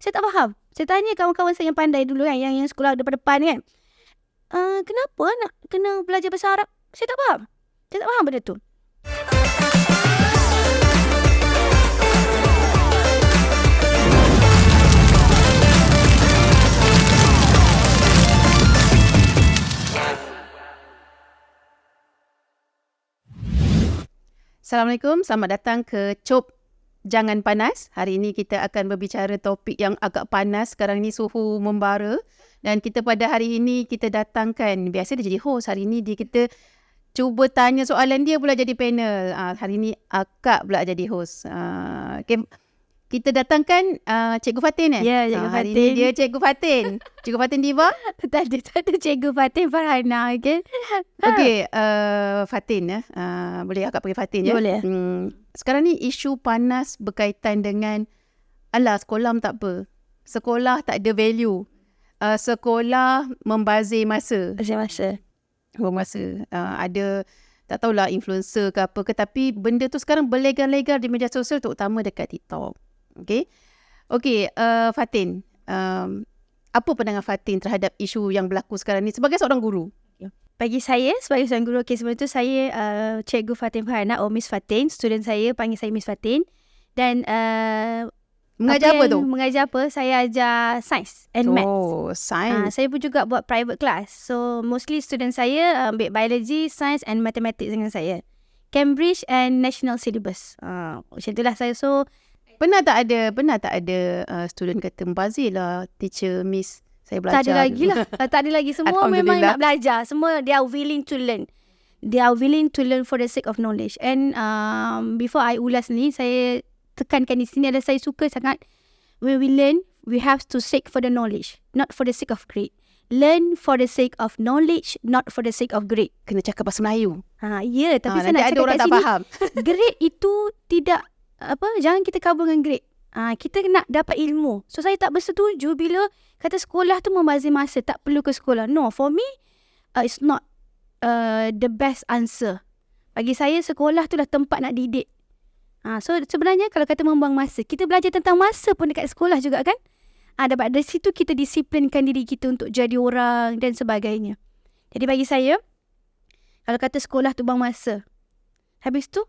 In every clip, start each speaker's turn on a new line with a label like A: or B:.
A: Saya tak faham. Saya tanya kawan-kawan saya yang pandai dulu kan, yang sekolah depan-depan kan. Kenapa nak kena belajar bahasa Arab? Saya tak faham. Saya tak faham benda tu.
B: Assalamualaikum, selamat datang ke COP Jangan Panas. Hari ini kita akan berbicara topik yang agak panas. Sekarang ni suhu membara. Dan kita pada hari ini kita datangkan, biasa dia jadi host. Hari ini kita cuba tanya soalan, dia pula jadi panel. Hari ini akak pula jadi host. Okay. Kita datangkan Cikgu Fatin
A: Ya, Cikgu
B: hari
A: Fatin.
B: ini dia Cikgu Fatin. Cikgu Fatin Diva.
A: Tak ada Cikgu Fatin Farhana, okay?
B: Okey, Fatin boleh akak panggil Fatin ya?
A: Boleh.
B: Sekarang ni isu panas berkaitan dengan sekolah tak apa. Sekolah tak ada value. Sekolah membazir masa.
A: Masa.
B: Ada tak tahulah influencer ke apa ke, tapi benda tu sekarang berlegar-legar di media sosial, terutama dekat TikTok. Okey, Fatin, apa pandangan Fatin terhadap isu yang berlaku sekarang ni sebagai seorang guru?
A: Bagi saya, sebagai seorang guru, sebelum tu saya Cikgu Fatin Farhana, Miss Fatin. Student saya panggil saya Miss Fatin. Dan
B: Mengajar apa tu?
A: Mengajar apa? Saya ajar Science and Maths.
B: Oh, Science.
A: Saya pun juga buat private class. So, mostly student saya ambil Biology, Science and Mathematics dengan saya. Cambridge and National Syllabus. Macam itulah saya. So,
B: Pernah tak ada student kata membazir lah teacher miss saya belajar.
A: Tak ada lagi lah. Tak ada lagi. Semua memang nak belajar. Semua they are willing to learn. They are willing to learn for the sake of knowledge. And before I ulas ni, saya tekankan di sini adalah saya suka sangat when we learn, we have to seek for the knowledge, not for the sake of grade. Learn for the sake of knowledge, not for the sake of grade.
B: Kena cakap bahasa Melayu.
A: Ya, tapi saya nak
B: nanti ada
A: cakap
B: orang
A: kat
B: tak
A: sini,
B: faham.
A: grade itu tidak jangan kita kabur dengan grade. Kita nak dapat ilmu. So saya tak bersetuju bila kata sekolah tu membazir masa, tak perlu ke sekolah. No, for me it's not the best answer. Bagi saya sekolah tu dah tempat nak didik. So sebenarnya kalau kata membuang masa, kita belajar tentang masa pun dekat sekolah juga kan. Dapat dari situ kita disiplinkan diri kita untuk jadi orang dan sebagainya. Jadi bagi saya, kalau kata sekolah tu buang masa, habis tu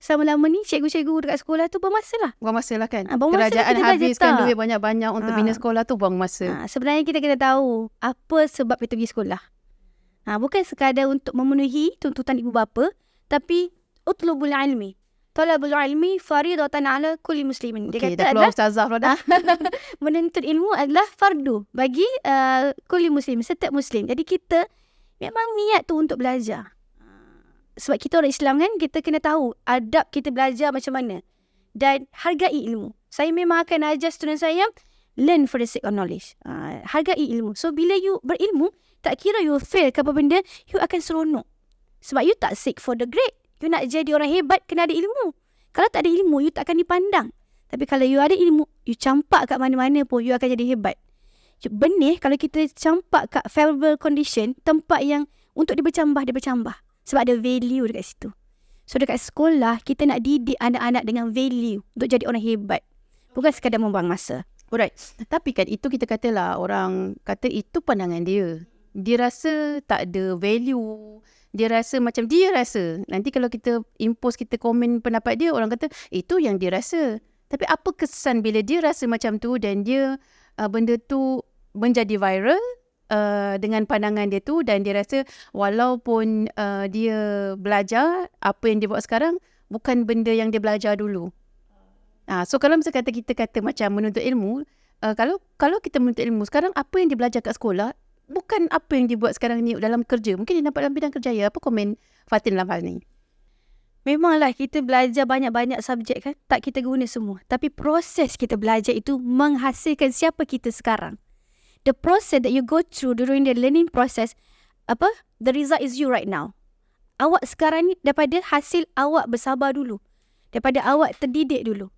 A: selama-lama ni cikgu-cikgu dekat sekolah tu buang masa lah.
B: Buang masa lah kan.
A: Buang masa
B: Kerajaan
A: kita
B: habiskan
A: belajar
B: duit banyak-banyak untuk bina sekolah tu, buang masa.
A: Sebenarnya kita kena tahu apa sebab kita pergi sekolah. Bukan sekadar untuk memenuhi tuntutan ibu bapa, tapi utlubul ilmi. Talabul ilmi faridatan ala kulli muslimin. Dia
B: Okey,
A: kata
B: dah keluar
A: adalah
B: ustazah pula dah.
A: menuntut ilmu adalah fardu bagi kulli muslim, setiap muslim. Jadi kita memang niat tu untuk belajar. Sebab kita orang Islam kan, kita kena tahu adab kita belajar macam mana. Dan hargai ilmu. Saya memang akan ajar student saya, learn for the sake of knowledge. Hargai ilmu. So, bila you berilmu, tak kira you fail ke apa benda, you akan seronok. Sebab you tak seek for the grade. You nak jadi orang hebat, kena ada ilmu. Kalau tak ada ilmu, you tak akan dipandang. Tapi kalau you ada ilmu, you campak kat mana-mana pun, you akan jadi hebat. Benih, kalau kita campak kat favorable condition, tempat yang untuk dia bercambah. Sebab ada value dekat situ. So dekat sekolah, kita nak didik anak-anak dengan value untuk jadi orang hebat. Bukan sekadar membuang masa.
B: Alright. Tapi kan itu kita katalah, orang kata itu pandangan dia. Dia rasa tak ada value. Dia rasa macam dia rasa. Nanti kalau kita impose, kita komen pendapat dia, orang kata itu yang dia rasa. Tapi apa kesan bila dia rasa macam tu dan dia benda tu menjadi viral dengan pandangan dia tu, dan dia rasa walaupun dia belajar, apa yang dia buat sekarang bukan benda yang dia belajar dulu. So kalau misalnya kita kata macam menuntut ilmu, kalau kita menuntut ilmu sekarang, apa yang dia belajar kat sekolah bukan apa yang dia buat sekarang ni dalam kerja. Mungkin dia dapat dalam bidang kerjaya. Apa komen Fatin dalam hal ni?
A: Memanglah kita belajar banyak-banyak subjek kan, tak kita guna semua. Tapi proses kita belajar itu menghasilkan siapa kita sekarang. The process that you go through during the learning process, the result is you right now. Awak sekarang ni daripada hasil awak bersabar dulu. Daripada awak terdidik dulu.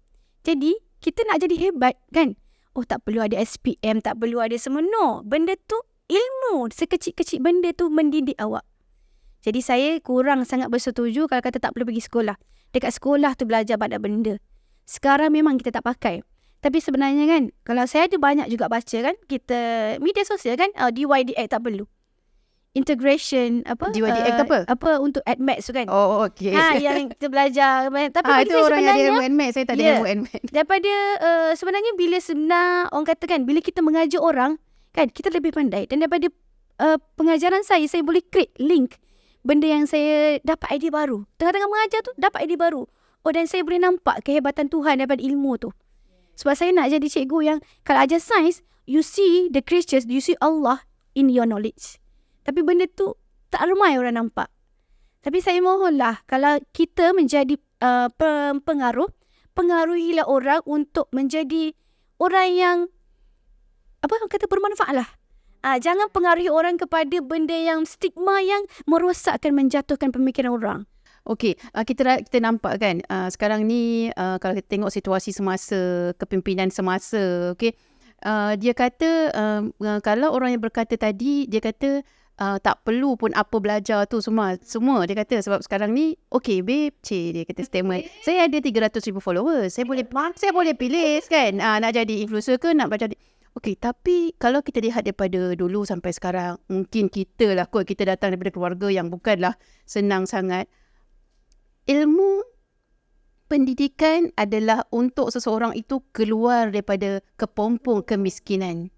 A: Jadi, kita nak jadi hebat kan? Tak perlu ada SPM, tak perlu ada semua. No, benda tu ilmu. Sekecil-kecil benda tu mendidik awak. Jadi, saya kurang sangat bersetuju kalau kata tak perlu pergi sekolah. Dekat sekolah tu belajar banyak benda. Sekarang memang kita tak pakai. Tapi sebenarnya kan, kalau saya ada banyak juga baca kan, kita media sosial kan, DYDX tak perlu. Integration
B: DYDX tu apa?
A: Apa untuk admits tu kan.
B: Oh, okay.
A: Yang kita belajar. Tapi bagi
B: itu
A: saya
B: orang yang
A: sebenarnya
B: ada ilmu NMAT. Saya tak ada ilmu NMAT.
A: daripada sebenarnya bila sebenar orang kata kan, bila kita mengajar orang kan, kita lebih pandai. Dan daripada pengajaran saya boleh create link benda yang saya dapat idea baru. Tengah-tengah mengajar tu dapat idea baru. Dan saya boleh nampak kehebatan Tuhan daripada ilmu tu. Sebab saya nak jadi cikgu yang kalau ajar sains, you see the creatures, you see Allah in your knowledge. Tapi benda tu tak ramai orang nampak. Tapi saya mohonlah kalau kita menjadi pengaruh, pengaruhilah orang untuk menjadi orang yang orang kata bermanfaat lah. Jangan pengaruhi orang kepada benda yang stigma yang merosakkan, menjatuhkan pemikiran orang.
B: Okey, kita nampak kan sekarang ni kalau kita tengok situasi semasa kepimpinan semasa, okey, dia kata kalau orang yang berkata tadi, dia kata tak perlu pun apa belajar tu semua dia kata sebab sekarang ni okey babe, dia kata statement, saya ada 300,000 followers, saya boleh pilih kan nak jadi influencer ke nak jadi. Okey, tapi kalau kita lihat daripada dulu sampai sekarang, mungkin kita lah kot, kita datang daripada keluarga yang bukanlah senang sangat. Ilmu pendidikan adalah untuk seseorang itu keluar daripada kepompong kemiskinan.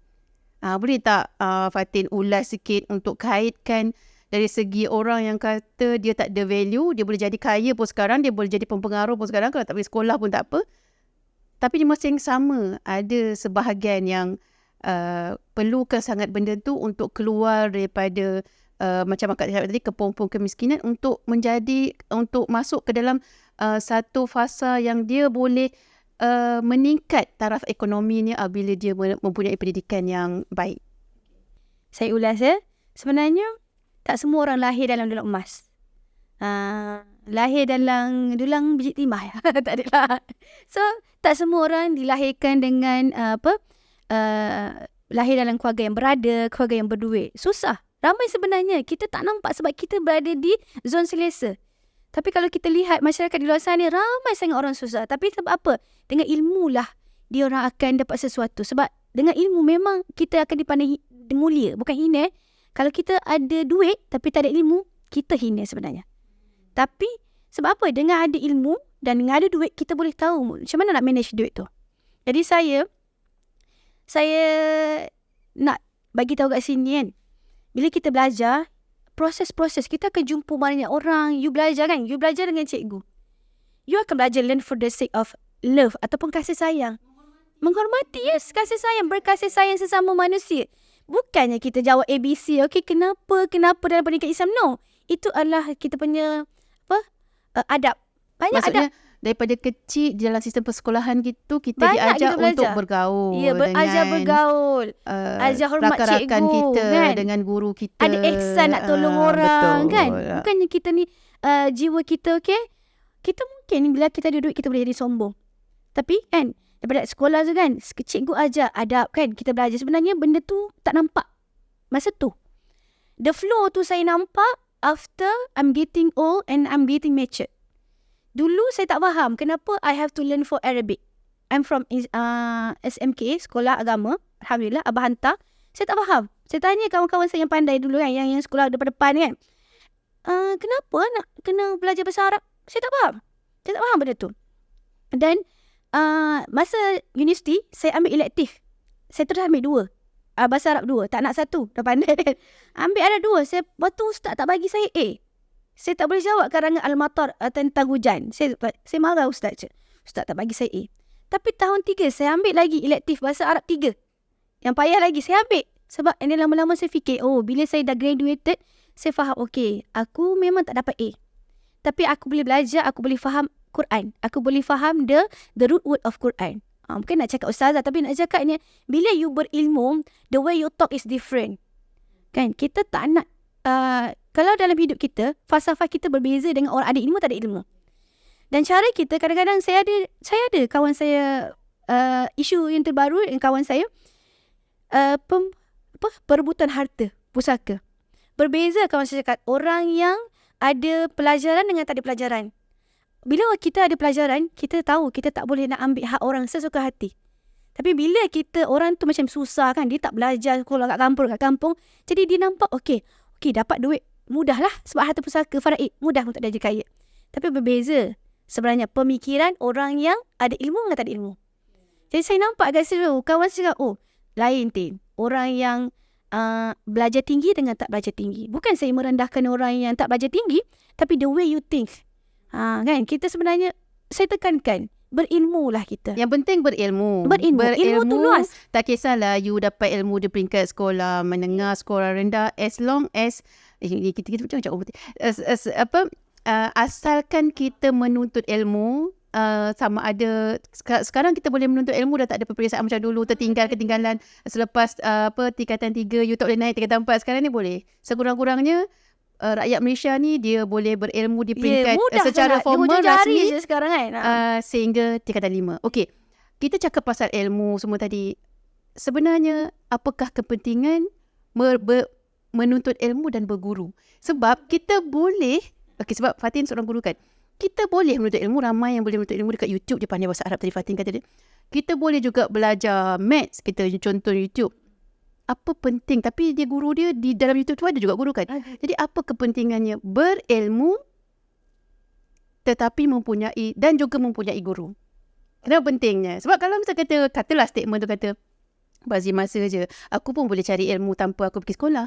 B: Boleh tak Fatin ulas sikit untuk kaitkan dari segi orang yang kata dia tak ada value, dia boleh jadi kaya pun sekarang, dia boleh jadi pempengaruh pun sekarang, kalau tak pergi sekolah pun tak apa. Tapi di masa yang sama, ada sebahagian yang perlukan sangat benda tu untuk keluar daripada macam akak cakap tadi, kepompong kemiskinan, untuk masuk ke dalam satu fasa yang dia boleh meningkat taraf ekonominya bila dia mempunyai pendidikan yang baik.
A: Saya ulas sebenarnya tak semua orang lahir dalam dulang emas. Lahir dalam dulang biji timah tak adalah. So tak semua orang dilahirkan dengan lahir dalam keluarga yang berada, keluarga yang berduit. Susah. Ramai sebenarnya kita tak nampak sebab kita berada di zon selesa. Tapi kalau kita lihat masyarakat di luar sana, ramai sangat orang susah. Tapi sebab apa? Dengan ilmu lah dia orang akan dapat sesuatu. Sebab dengan ilmu memang kita akan dipandang mulia, bukan hina. Kalau kita ada duit tapi tak ada ilmu, kita hina sebenarnya. Tapi sebab apa? Dengan ada ilmu dan dengan ada duit, kita boleh tahu macam mana nak manage duit tu. Jadi saya nak bagi tahu kat sini kan, bila kita belajar, proses-proses kita akan jumpa banyak orang. You belajar kan, you belajar dengan cikgu, you akan belajar learn for the sake of love ataupun kasih sayang. Menghormati, yes, kasih sayang, berkasih sayang sesama manusia. Bukannya kita jawab ABC, okay, kenapa dalam pendidikan Islam. No, itu adalah kita punya adab. Banyak
B: maksudnya,
A: adab.
B: Daripada kecil dalam sistem persekolahan gitu, kita
A: Banyak
B: diajar
A: kita
B: untuk bergaul.
A: Ya, ajar bergaul. Ajar hormat
B: rakan-rakan
A: cikgu
B: kita,
A: kan?
B: dengan guru kita.
A: Ada ihsan nak tolong orang,
B: betul.
A: kan? Bukannya kita ni jiwa kita, okay? Kita mungkin bila kita ada duit, kita boleh jadi sombong. Tapi kan, daripada sekolah tu kan, cikgu ajar adab kan, kita belajar. Sebenarnya benda tu tak nampak masa tu. The flow tu saya nampak after I'm getting old and I'm getting matured. Dulu saya tak faham kenapa I have to learn for Arabic. I'm from SMK, Sekolah Agama. Alhamdulillah, Abah hantar. Saya tak faham. Saya tanya kawan-kawan saya yang pandai dulu kan, yang sekolah depan-depan kan. Kenapa nak kena belajar bahasa Arab? Saya tak faham. Saya tak faham benda tu. Dan masa universiti, saya ambil elektif. Saya terus ambil 2. Bahasa Arab 2. Tak nak 1. Dah pandai kan. Ambil ada 2. Waktu ustaz tak bagi saya A. Saya tak boleh jawab karangan Al-Matar tentang hujan. Saya marah ustaz. Ustaz tak bagi saya A. Tapi tahun 3 saya ambil lagi elektif bahasa Arab 3. Yang payah lagi saya ambil. Sebab ini lama-lama saya fikir, bila saya dah graduated, saya faham, okay, aku memang tak dapat A. Tapi aku boleh belajar, aku boleh faham Quran. Aku boleh faham the root word of Quran. Mungkin nak cakap ustazah, tapi nak cakap ni, bila you berilmu, the way you talk is different. Kan? Kita tak nak, kalau dalam hidup kita, falsafah kita berbeza dengan orang ada ilmu, tak ada ilmu. Dan cara kita, kadang-kadang saya ada kawan saya, isu yang terbaru dengan kawan saya, perebutan harta, pusaka. Berbeza kawan saya cakap, orang yang ada pelajaran dengan tak ada pelajaran. Bila kita ada pelajaran, kita tahu kita tak boleh nak ambil hak orang sesuka hati. Tapi bila orang tu macam susah kan, dia tak belajar sekolah kat kampung, jadi dia nampak okey dapat duit mudahlah sebab harta pusaka faraid, mudah untuk dia jadi kaya. Tapi berbeza sebenarnya pemikiran orang yang ada ilmu dengan tak ada ilmu. Jadi saya nampak agak seru, kawan saya cakap, lain Tin, orang yang belajar tinggi dengan tak belajar tinggi. Bukan saya merendahkan orang yang tak belajar tinggi, tapi the way you think. Kan kita sebenarnya, saya tekankan, berilmulah kita.
B: Yang penting berilmu.
A: Ilmu tu luas.
B: Tak kisahlah you dapat ilmu di peringkat sekolah menengah, sekolah rendah, as long as kita macam asalkan kita menuntut ilmu, sama ada sekarang kita boleh menuntut ilmu, dah tak ada peperiksaan macam dulu ketinggalan selepas tingkatan 3 you tak boleh naik tingkatan 4. Sekarang ni boleh. Sekurang-kurangnya rakyat Malaysia ni dia boleh berilmu di peringkat secara formal rasmi
A: je sekarang kan.
B: Sehingga tingkatan 5. Okey. Kita cakap pasal ilmu semua tadi. Sebenarnya apakah kepentingan menuntut ilmu dan berguru? Sebab kita boleh, sebab Fatin seorang guru kan. Kita boleh menuntut ilmu, ramai yang boleh menuntut ilmu dekat YouTube. Dia pandai bahasa Arab tadi Fatin kata dia. Kita boleh juga belajar maths, kita contoh YouTube. Apa penting? Tapi dia guru dia di dalam YouTube tu ada juga guru kan. Jadi apa kepentingannya berilmu tetapi mempunyai guru? Kenapa pentingnya? Sebab kalau misalnya katalah statement tu kata bazir masa je, aku pun boleh cari ilmu tanpa aku pergi sekolah.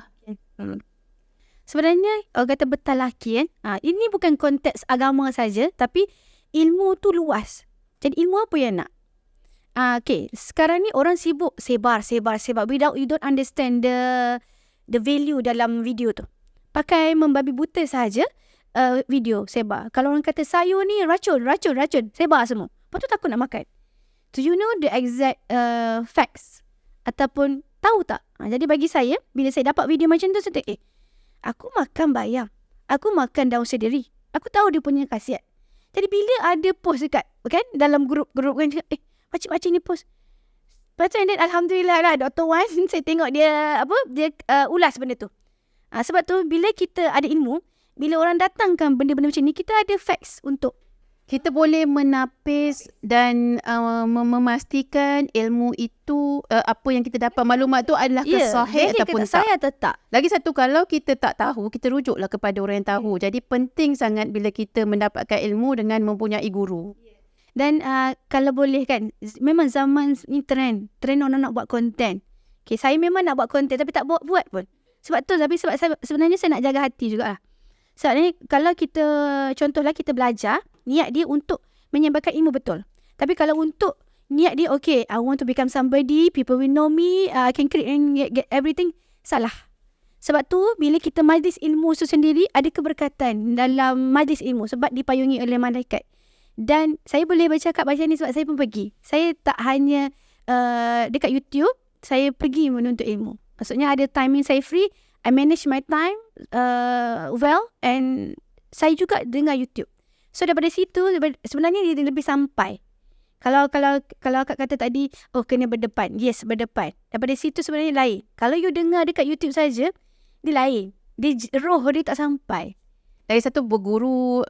A: Sebenarnya orang kata bertalaki kan. Ini bukan konteks agama saja, tapi ilmu tu luas. Jadi ilmu apa yang nak? Sekarang ni orang sibuk sebar without you don't understand the value dalam video tu. Pakai membabi buta saja video sebar. Kalau orang kata sayur ni racun, sebar semua. Lepas tu takut nak makan. Do you know the exact facts? Ataupun tahu tak? Jadi bagi saya, bila saya dapat video macam tu, saya aku makan bayam, aku makan daun seledri, aku tahu dia punya khasiat. Jadi bila ada post dekat kan dalam grup kan, macam-macam ni post. Lepas tu alhamdulillah lah Dr. Wan saya tengok dia ulas benda tu. Sebab tu bila kita ada ilmu, bila orang datangkan benda-benda macam ni, kita ada facts untuk
B: kita boleh menapis dan memastikan ilmu itu apa yang kita dapat maklumat tu adalah sahih ataupun tak.
A: Atau tak.
B: Lagi satu, kalau kita tak tahu, kita rujuklah kepada orang yang tahu. Jadi penting sangat bila kita mendapatkan ilmu dengan mempunyai guru.
A: Dan kalau boleh kan, memang zaman ni trend orang nak buat konten. Saya memang nak buat konten tapi tak buat pun. Sebab sebenarnya saya nak jaga hati jugalah. Sebab ni kalau kita, contohlah kita belajar, niat dia untuk menyebarkan ilmu betul. Tapi kalau untuk niat dia, I want to become somebody, people will know me, I can create and get everything, salah. Sebab tu bila kita majlis ilmu itu sendiri, ada keberkatan dalam majlis ilmu sebab dipayungi oleh malaikat. Dan saya boleh bercakap macam ni sebab saya pun pergi. Saya tak hanya dekat YouTube, saya pergi menuntut ilmu. Maksudnya ada timing saya free, I manage my time well, and saya juga dengar YouTube. So daripada situ sebenarnya dia lebih sampai. Kalau akak kata tadi, kena berdepan. Yes, berdepan. Daripada situ sebenarnya lain. Kalau you dengar dekat YouTube saja, dia lain. Roh dia tak sampai.
B: Lagi satu, berguru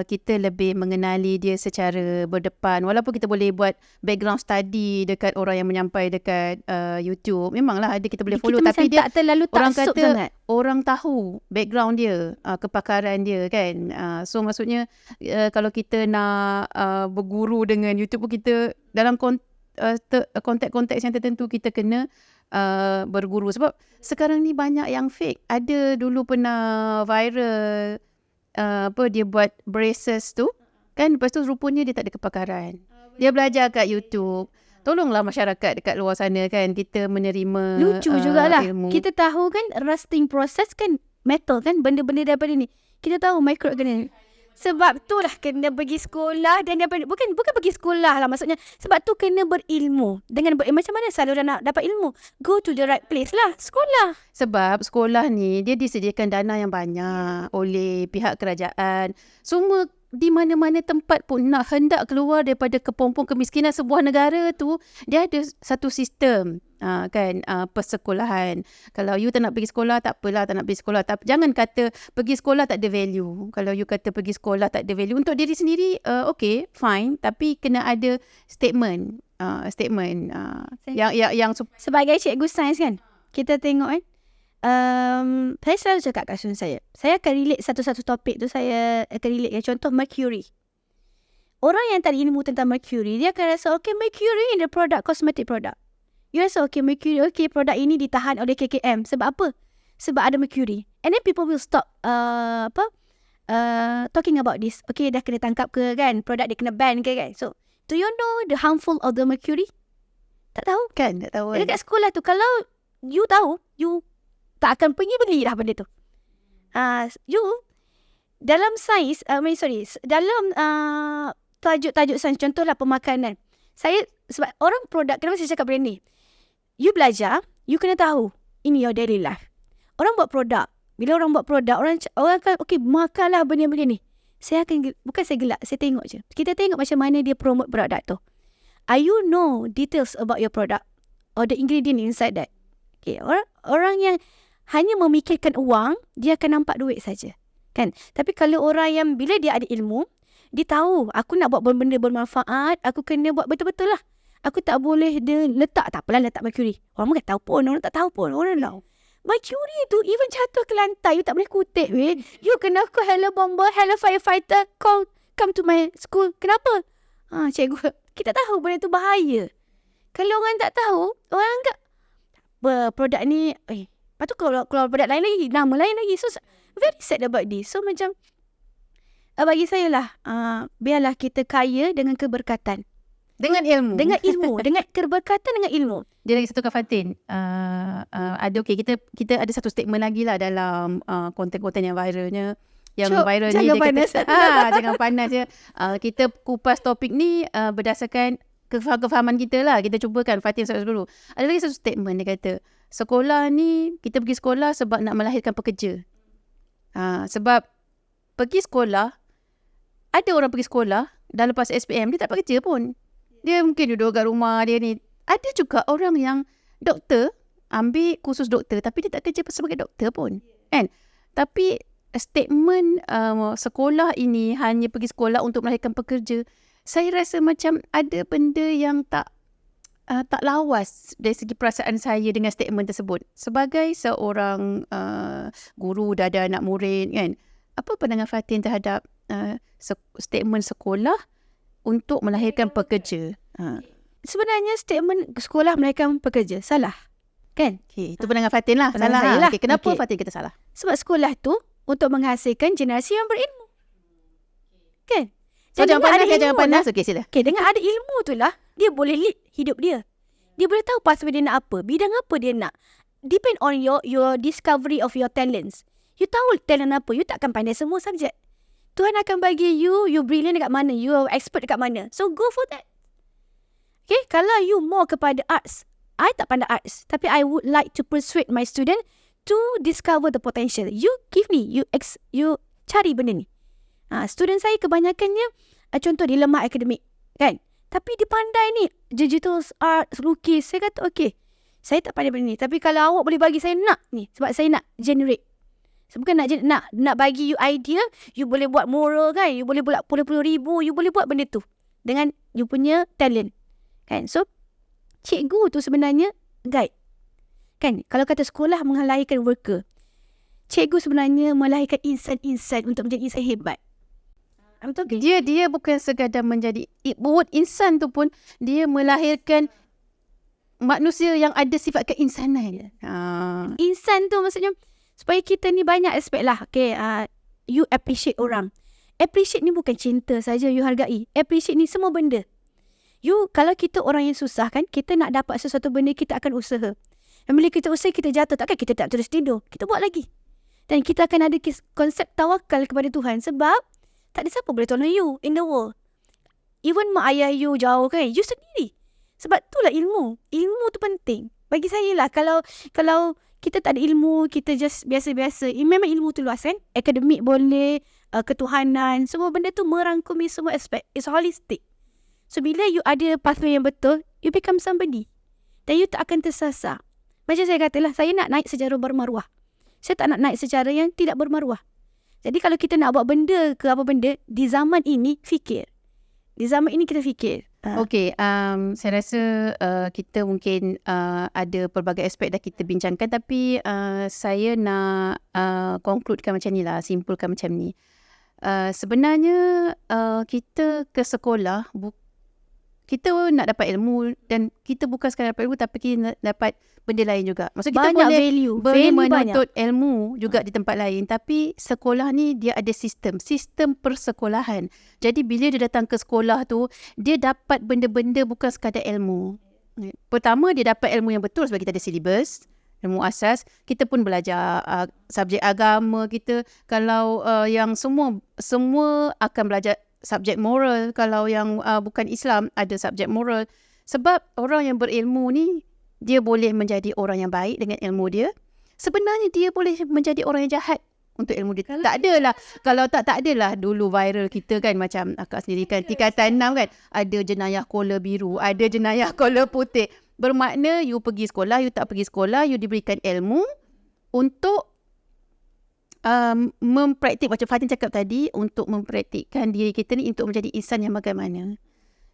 B: kita lebih mengenali dia secara berdepan. Walaupun kita boleh buat background study dekat orang yang menyampai dekat YouTube. Memanglah ada kita boleh follow.
A: Kita
B: tapi dia
A: tak terlalu
B: orang
A: taksub
B: kata
A: sangat.
B: Orang tahu background dia, kepakaran dia kan. So maksudnya kalau kita nak berguru dengan YouTube pun, kita dalam konteks-konteks yang tertentu kita kena berguru. Sebab sekarang ni banyak yang fake. Ada dulu pernah viral dia buat braces tu kan, lepas tu rupanya dia tak ada kepakaran. Dia belajar kat YouTube. Tolonglah masyarakat dekat luar sana kan, kita menerima
A: Lucu jugalah.
B: ilmu.
A: Kita tahu kan rusting process kan metal kan, benda-benda daripada ni. Kita tahu microorganism. Sebab tu lah kena pergi sekolah dan bukan pergi sekolah lah maksudnya. Sebab tu kena berilmu. Macam mana saluran nak dapat ilmu? Go to the right place lah, sekolah.
B: Sebab sekolah ni dia disediakan dana yang banyak oleh pihak kerajaan. Semua di mana-mana tempat pun nak hendak keluar daripada kepompong kemiskinan sebuah negara tu, dia ada satu sistem persekolahan. Kalau you tak nak pergi sekolah, tak apalah, tak nak pergi sekolah. Jangan kata pergi sekolah tak ada value. Kalau you kata pergi sekolah tak ada value untuk diri sendiri, okay, fine. Tapi kena ada statement. statement yang
A: Sebagai cikgu sains kan, kita tengok saya selalu cakap kat student saya akan relate satu-satu topik tu, saya akan relate. Contoh Mercury. Orang yang tak ada ilmu tentang Mercury, dia akan rasa okay, Mercury in the product, cosmetic product. You rasa okay, Mercury, okay, produk ini ditahan oleh KKM. Sebab apa? Sebab ada Mercury. And then people will stop talking about this. Okay, dah kena tangkap ke kan, produk dia kena ban ke kan. So do you know the harmful of the Mercury? Tak tahu.
B: kan, tak tahu kan.
A: Dekat sekolah tu, kalau you tahu, you tak akan pergi beli dah benda tu. You dalam sains, dalam tajuk-tajuk sains, contohlah pemakanan. Sebab orang produk, kenapa saya cakap benda ni? You belajar, you kena tahu ini your daily life. Orang buat produk, bila orang buat produk, orang akan okay, makanlah benda-benda ni. Bukan saya gelak, saya tengok je. Kita tengok macam mana dia promote produk tu. Are you know details about your product or the ingredient inside that? Okay, orang yang hanya memikirkan uang, dia akan nampak duit saja, kan? Tapi kalau orang yang bila dia ada ilmu, dia tahu aku nak buat benda bermanfaat, aku kena buat betul-betul lah. Aku tak boleh dia letak, tak apalah letak Mercury. Orang bukan tahu pun, orang tak tahu pun, orang tahu. Mercury tu even jatuh ke lantai, you tak boleh kutip, weh. You kena call hello bomber, hello firefighter, come to my school. Kenapa? Cikgu, kita tahu benda tu bahaya. Kalau orang tak tahu, orang anggap produk ni, lepas tu kalau produk lain lagi, nama lain lagi. So very sad about this. So macam bagi saya lah, biarlah kita kaya dengan keberkatan.
B: Dengan ilmu.
A: Dengan ilmu. Dengan keberkatan dengan ilmu.
B: Dia lagi satu, Kak Fatin. Ada kita ada satu statement lagi lah dalam konten-konten yang viralnya. Yang viral ni
A: jangan panas.
B: Jangan panas je. Kita kupas topik ni berdasarkan kefahaman kita lah. Kita cubakan Fatin dulu. Ada lagi satu statement dia kata, sekolah ni, kita pergi sekolah sebab nak melahirkan pekerja. Sebab pergi sekolah, ada orang pergi sekolah dah lepas SPM, dia tak dapat kerja pun. Dia mungkin duduk kat rumah dia ni. Ada juga orang yang doktor, ambil kursus doktor, tapi dia tak kerja sebagai doktor pun, kan? Tapi statement sekolah ini hanya pergi sekolah untuk melahirkan pekerja, saya rasa macam ada benda yang tak lawas dari segi perasaan saya dengan statement tersebut. Sebagai seorang guru, dah ada anak murid, kan? Apa pandangan Fatin terhadap statement sekolah untuk melahirkan pekerja?
A: Sebenarnya statement sekolah melahirkan pekerja salah, kan?
B: Okay, itu pandangan Fatin lah.
A: Pandangan
B: salah
A: saya
B: lah.
A: lah.
B: Okay, kenapa
A: Okay.
B: Fatin kata salah?
A: Sebab sekolah tu untuk menghasilkan generasi yang berilmu, kan?
B: So jangan panas.
A: Lah.
B: Okay, sila.
A: Okay, dengan ada ilmu tu lah, dia boleh lead hidup dia. Dia boleh tahu pathway dia nak apa, bidang apa dia nak. Depend on your discovery of your talents. You tahu talent apa, you tak akan pandai semua subjek. Tuhan akan bagi you brilliant dekat mana, you expert dekat mana. So go for that. Okay, kalau you more kepada arts, I tak pandai arts, tapi I would like to persuade my student to discover the potential. You give me, you cari benda ni. Student saya kebanyakannya, contoh dia lemah akademik, kan? Tapi dia pandai ni, digital art, lukis. Saya kata, okay, saya tak pandai benda ni. Tapi kalau awak boleh bagi saya nak ni, sebab saya nak generate. Bukan nak bagi you idea, you boleh buat mural kan, you boleh buat puluh-puluh ribu, you boleh buat benda tu dengan you punya talent, kan? So cikgu tu sebenarnya guide, kan? Kalau kata sekolah melahirkan worker, cikgu sebenarnya melahirkan insan-insan untuk menjadi insan hebat.
B: Dia bukan sekadar menjadi word insan tu pun, dia melahirkan manusia yang ada sifat keinsanan.
A: Insan tu maksudnya supaya kita ni banyak aspek lah. Okay, you appreciate orang. Appreciate ni bukan cinta saja you hargai. Appreciate ni semua benda. Kalau kita orang yang susah kan, kita nak dapat sesuatu benda, kita akan usaha. Dan bila kita usaha, kita jatuh, takkan kita tak terus tidur. Kita buat lagi. Dan kita akan ada konsep tawakal kepada Tuhan. Sebab tak ada siapa boleh tolong you in the world. Even mak ayah you jauh kan, you sendiri. Sebab itulah ilmu. Ilmu tu penting. Bagi saya lah, kalau kita tak ada ilmu, kita just biasa-biasa. Memang ilmu tu luas kan? Akademik boleh, ketuhanan, semua benda tu merangkumi semua aspek. It's holistic. So, bila you ada pathway yang betul, you become somebody. Dan you tak akan tersasar. Macam saya katalah, saya nak naik secara bermaruah. Saya tak nak naik secara yang tidak bermaruah. Jadi, kalau kita nak buat benda ke apa benda, di zaman ini, fikir. Di zaman ini kita fikir.
B: Okey, saya rasa kita mungkin ada pelbagai aspek dah kita bincangkan, tapi saya nak concludekan macam ni lah, simpulkan macam ni. Sebenarnya kita ke sekolah, kita nak dapat ilmu, dan kita bukan sekadar dapat ilmu tapi kita nak dapat benda lain juga. Maksud kita
A: Banyak
B: boleh
A: value
B: menuntut ilmu juga di tempat lain, tapi sekolah ni dia ada sistem persekolahan. Jadi bila dia datang ke sekolah tu, dia dapat benda-benda bukan sekadar ilmu. Pertama, dia dapat ilmu yang betul sebab kita ada silibus, ilmu asas. Kita pun belajar subjek agama kita. Kalau yang semua akan belajar subjek moral. Kalau yang bukan Islam, ada subjek moral. Sebab orang yang berilmu ni, dia boleh menjadi orang yang baik dengan ilmu dia. Sebenarnya dia boleh menjadi orang yang jahat untuk ilmu dia. Tak adalah. Kalau tak adalah dulu viral kita kan, macam akak sendiri kan, tingkatan 6 kan, ada jenayah kola biru, ada jenayah kola putih. Bermakna you pergi sekolah, you tak pergi sekolah, you diberikan ilmu untuk mempraktik, macam Fatin cakap tadi, untuk mempraktikkan diri kita ni untuk menjadi insan yang bagaimana.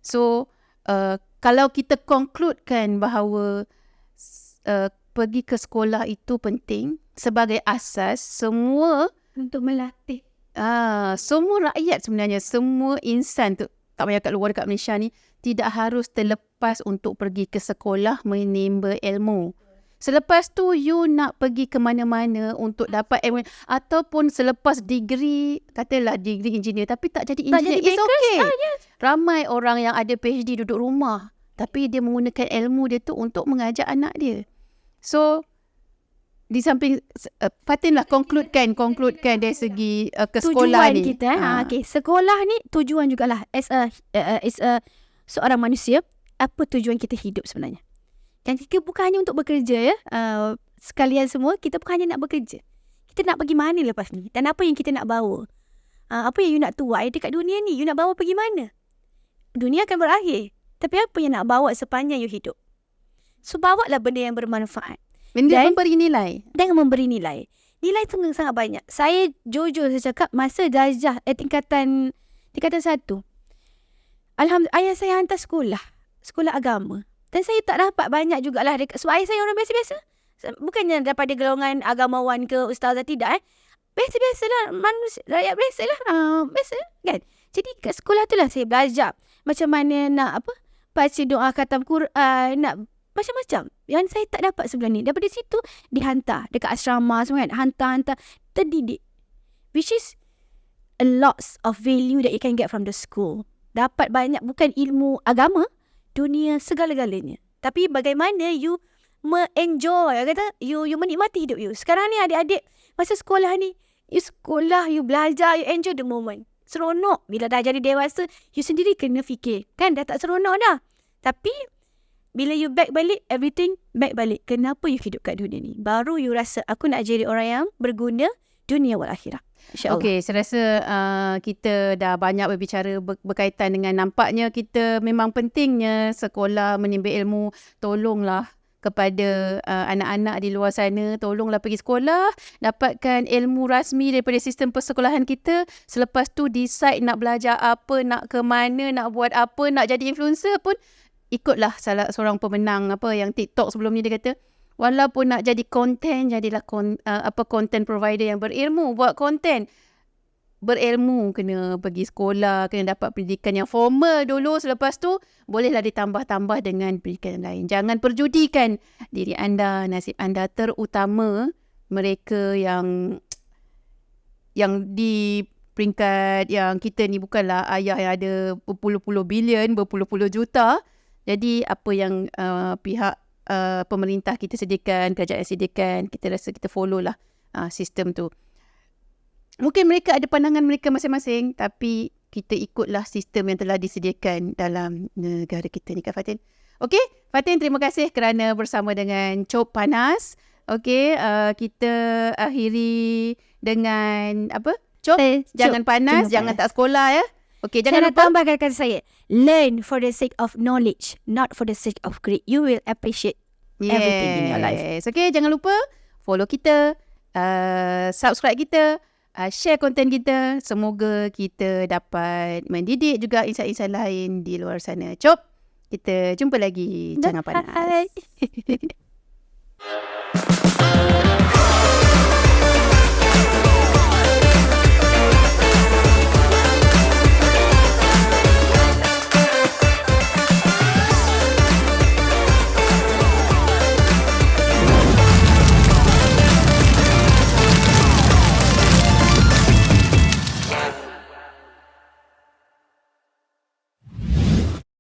B: So kalau kita concludekan bahawa pergi ke sekolah itu penting sebagai asas, semua
A: untuk melatih
B: semua rakyat sebenarnya, semua insan tu, tak payah kat luar, dekat Malaysia ni, tidak harus terlepas untuk pergi ke sekolah menimba ilmu. Selepas tu you nak pergi ke mana-mana untuk dapat ilmu, ataupun selepas degree, katalah degree engineer tapi tak jadi engineer, it's okay. Ramai orang yang ada PhD duduk rumah tapi dia menggunakan ilmu dia tu untuk mengajar anak dia. So di samping Fatin lah concludekan dari segi ke sekolah
A: tujuan
B: ni.
A: kita okay. Sekolah ni tujuan jugalah as a seorang manusia. Apa tujuan kita hidup sebenarnya? Dan kita bukan hanya untuk bekerja ya. Sekalian semua, kita bukan hanya nak bekerja. Kita nak pergi mana lepas ni? Dan apa yang kita nak bawa? Apa yang you nak tuai dekat dunia ni? You nak bawa pergi mana? Dunia akan berakhir. Tapi apa yang nak bawa sepanjang you hidup? So, bawalah benda yang bermanfaat.
B: Benda memberi nilai.
A: Dan memberi nilai. Nilai tu sangat banyak. Saya jujur saya cakap, masa darjah tingkatan 1. Alhamdulillah, ayah saya hantar sekolah agama. Dan saya tak dapat banyak jugalah sebab ayah saya orang biasa-biasa. Bukannya daripada golongan agamawan ke ustazah, tidak biasa-biasalah, manusia, rakyat biasalah. Biasa kan. Jadi kat sekolah tu lah saya belajar macam mana nak baca doa khatam Quran, nak macam-macam yang saya tak dapat sebelum ni. Daripada situ dihantar dekat asrama semua kan, hantar terdidik, which is a lots of value that you can get from the school. Dapat banyak, bukan ilmu agama, dunia segala-galanya. Tapi bagaimana you enjoy, kata you menikmati hidup you. Sekarang ni adik-adik masa sekolah ni, you sekolah, you belajar, you enjoy the moment. Seronok. Bila dah jadi dewasa, you sendiri kena fikir. Kan dah tak seronok dah. Tapi bila you back balik, everything back balik. Kenapa you hidup kat dunia ni? Baru you rasa aku nak jadi orang yang berguna dunia wal akhirah. InsyaAllah.
B: Okey, saya rasa kita dah banyak berbicara berkaitan dengan, nampaknya kita memang pentingnya sekolah menimba ilmu. Tolonglah kepada anak-anak di luar sana, tolonglah pergi sekolah, dapatkan ilmu rasmi daripada sistem persekolahan kita. Selepas tu decide nak belajar apa, nak ke mana, nak buat apa, nak jadi influencer pun, ikutlah salah seorang pemenang yang TikTok sebelum ni, dia kata, walaupun nak jadi konten, jadilah content provider yang berilmu. Buat konten, berilmu, kena pergi sekolah, kena dapat pendidikan yang formal dulu. Selepas tu bolehlah ditambah-tambah dengan pendidikan lain. Jangan perjudikan diri anda, nasib anda, terutama mereka yang di peringkat yang kita ni bukanlah ayah yang ada berpuluh-puluh bilion, berpuluh-puluh juta. Jadi apa yang pihak pemerintah kita sediakan, kerajaan sediakan, kita rasa kita follow lah sistem tu. Mungkin mereka ada pandangan mereka masing-masing, tapi kita ikutlah sistem yang telah disediakan dalam negara kita ni, kan Fatin? Okey, Fatin, terima kasih kerana bersama dengan Cop Panas. Okey, kita akhiri dengan apa? Cop, jangan panas, jangan tak sekolah ya. Okey, jangan lupa
A: tambahkan kata saya, learn for the sake of knowledge, not for the sake of greed. You will appreciate everything in your life.
B: Okey, jangan lupa follow kita, subscribe kita, share konten kita. Semoga kita dapat mendidik juga insan-insan lain di luar sana. Kita jumpa lagi. Jangan panas.
A: Bye.